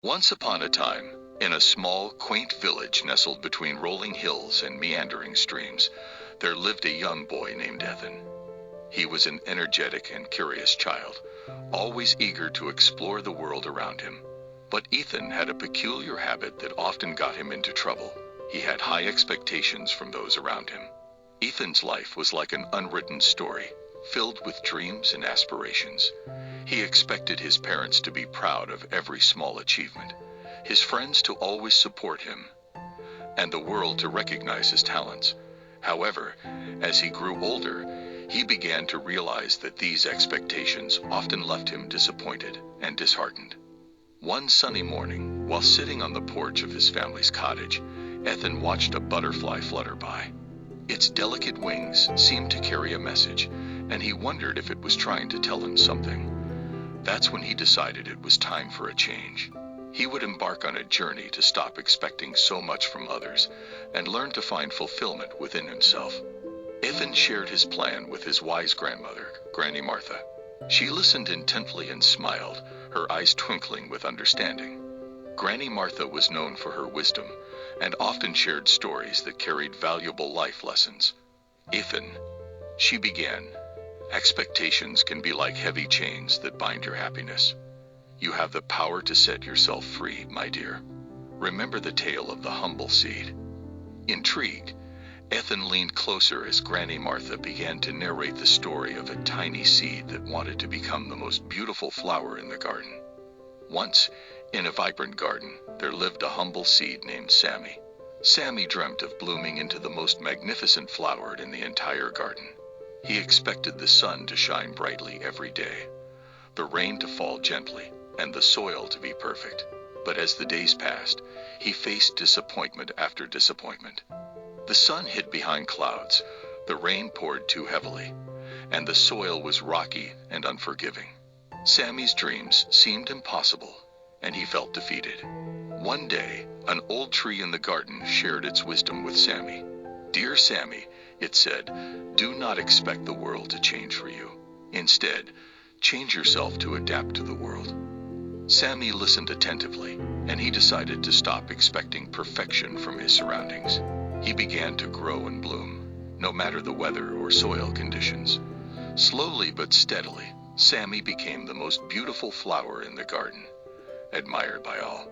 Once upon a time, in a small, quaint village nestled between rolling hills and meandering streams, there lived a young boy named Ethan. He was an energetic and curious child, always eager to explore the world around him. But Ethan had a peculiar habit that often got him into trouble. He had high expectations from those around him. Ethan's life was like an unwritten story, filled with dreams and aspirations. He expected his parents to be proud of every small achievement, his friends to always support him, and the world to recognize his talents. However, as he grew older, he began to realize that these expectations often left him disappointed and disheartened. One sunny morning, while sitting on the porch of his family's cottage, Ethan watched a butterfly flutter by. Its delicate wings seemed to carry a message, and he wondered if it was trying to tell him something. That's when he decided it was time for a change. He would embark on a journey to stop expecting so much from others and learn to find fulfillment within himself. Ethan shared his plan with his wise grandmother, Granny Martha. She listened intently and smiled, her eyes twinkling with understanding. Granny Martha was known for her wisdom and often shared stories that carried valuable life lessons. Ethan, she began, expectations can be like heavy chains that bind your happiness. You have the power to set yourself free, my dear. Remember the tale of the humble seed. Intrigued, Ethan leaned closer as Granny Martha began to narrate the story of a tiny seed that wanted to become the most beautiful flower in the garden. Once, in a vibrant garden, there lived a humble seed named Sammy. Sammy dreamt of blooming into the most magnificent flower in the entire garden. He expected the sun to shine brightly every day, the rain to fall gently, and the soil to be perfect. But as the days passed, he faced disappointment after disappointment. The sun hid behind clouds, the rain poured too heavily, and the soil was rocky and unforgiving. Sammy's dreams seemed impossible, and he felt defeated. One day, an old tree in the garden shared its wisdom with Sammy. "Dear Sammy," it said, "do not expect the world to change for you. Instead, change yourself to adapt to the world." Sammy listened attentively, and he decided to stop expecting perfection from his surroundings. He began to grow and bloom, no matter the weather or soil conditions. Slowly but steadily, Sammy became the most beautiful flower in the garden, admired by all.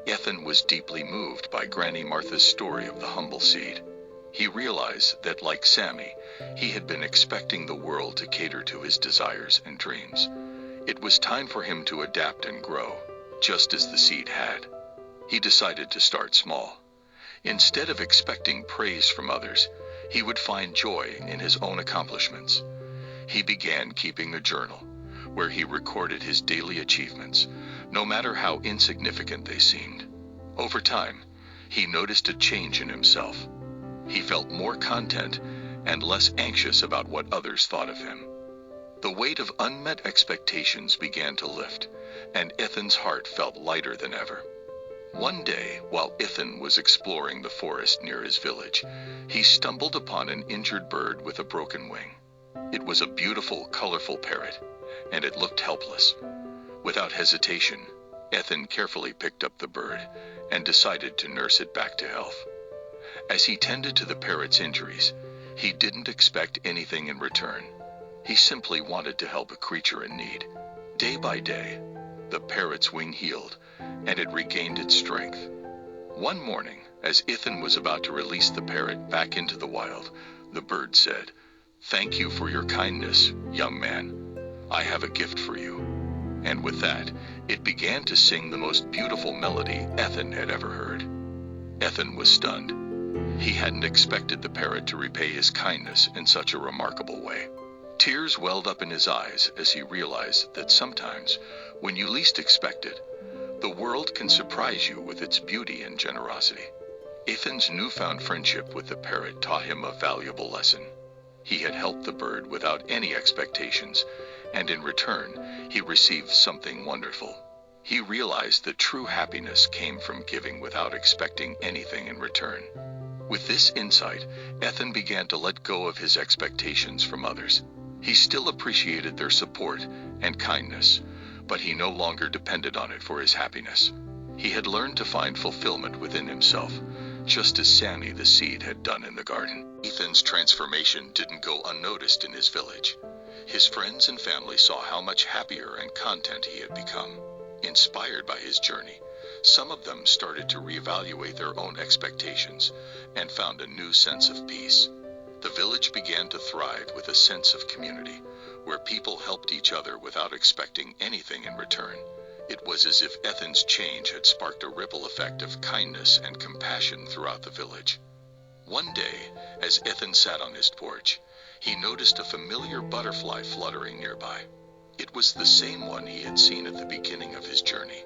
Ethan was deeply moved by Granny Martha's story of the humble seed. He realized that, like Sammy, he had been expecting the world to cater to his desires and dreams. It was time for him to adapt and grow, just as the seed had. He decided to start small. Instead of expecting praise from others, he would find joy in his own accomplishments. He began keeping a journal, where he recorded his daily achievements, no matter how insignificant they seemed. Over time, he noticed a change in himself. He felt more content and less anxious about what others thought of him. The weight of unmet expectations began to lift, and Ethan's heart felt lighter than ever. One day, while Ethan was exploring the forest near his village, he stumbled upon an injured bird with a broken wing. It was a beautiful, colorful parrot, and it looked helpless. Without hesitation, Ethan carefully picked up the bird and decided to nurse it back to health. As he tended to the parrot's injuries, he didn't expect anything in return. He simply wanted to help a creature in need. Day by day, the parrot's wing healed, and it regained its strength. One morning, as Ethan was about to release the parrot back into the wild, the bird said, "Thank you for your kindness, young man. I have a gift for you." And with that, it began to sing the most beautiful melody Ethan had ever heard. Ethan was stunned. He hadn't expected the parrot to repay his kindness in such a remarkable way. Tears welled up in his eyes as he realized that sometimes, when you least expect it, the world can surprise you with its beauty and generosity. Ethan's newfound friendship with the parrot taught him a valuable lesson. He had helped the bird without any expectations, and in return, he received something wonderful. He realized that true happiness came from giving without expecting anything in return. With this insight, Ethan began to let go of his expectations from others. He still appreciated their support and kindness, but he no longer depended on it for his happiness. He had learned to find fulfillment within himself, just as Sammy the seed had done in the garden. Ethan's transformation didn't go unnoticed in his village. His friends and family saw how much happier and content he had become. Inspired by his journey, some of them started to reevaluate their own expectations and found a new sense of peace. The village began to thrive with a sense of community, where people helped each other without expecting anything in return. It was as if Ethan's change had sparked a ripple effect of kindness and compassion throughout the village. One day, as Ethan sat on his porch, he noticed a familiar butterfly fluttering nearby. It was the same one he had seen at the beginning of his journey.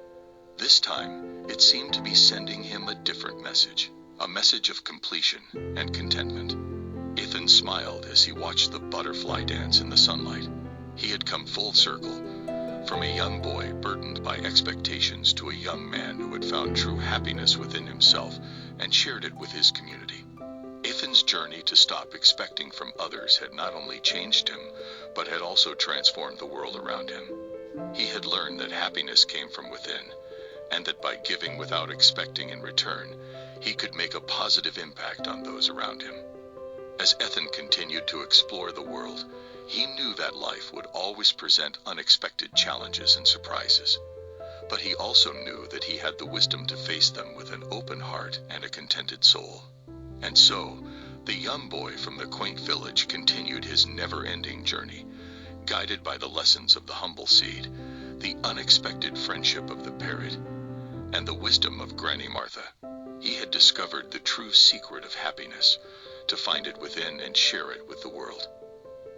This time, it seemed to be sending him a different message, a message of completion and contentment. Ethan smiled as he watched the butterfly dance in the sunlight. He had come full circle, from a young boy burdened by expectations to a young man who had found true happiness within himself and shared it with his community. Ethan's journey to stop expecting from others had not only changed him, but had also transformed the world around him. He had learned that happiness came from within, and that by giving without expecting in return, he could make a positive impact on those around him. As Ethan continued to explore the world, he knew that life would always present unexpected challenges and surprises. But he also knew that he had the wisdom to face them with an open heart and a contented soul. And so, the young boy from the quaint village continued his never-ending journey, guided by the lessons of the humble seed, the unexpected friendship of the parrot, and the wisdom of Granny Martha. He had discovered the true secret of happiness, to find it within and share it with the world.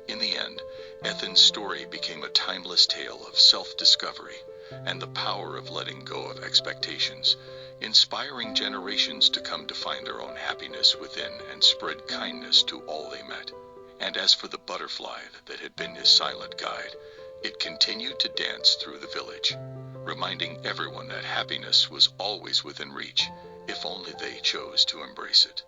In the end, Ethan's story became a timeless tale of self-discovery and the power of letting go of expectations, inspiring generations to come to find their own happiness within and spread kindness to all they met. And as for the butterfly that had been his silent guide, it continued to dance through the village, reminding everyone that happiness was always within reach, if only they chose to embrace it.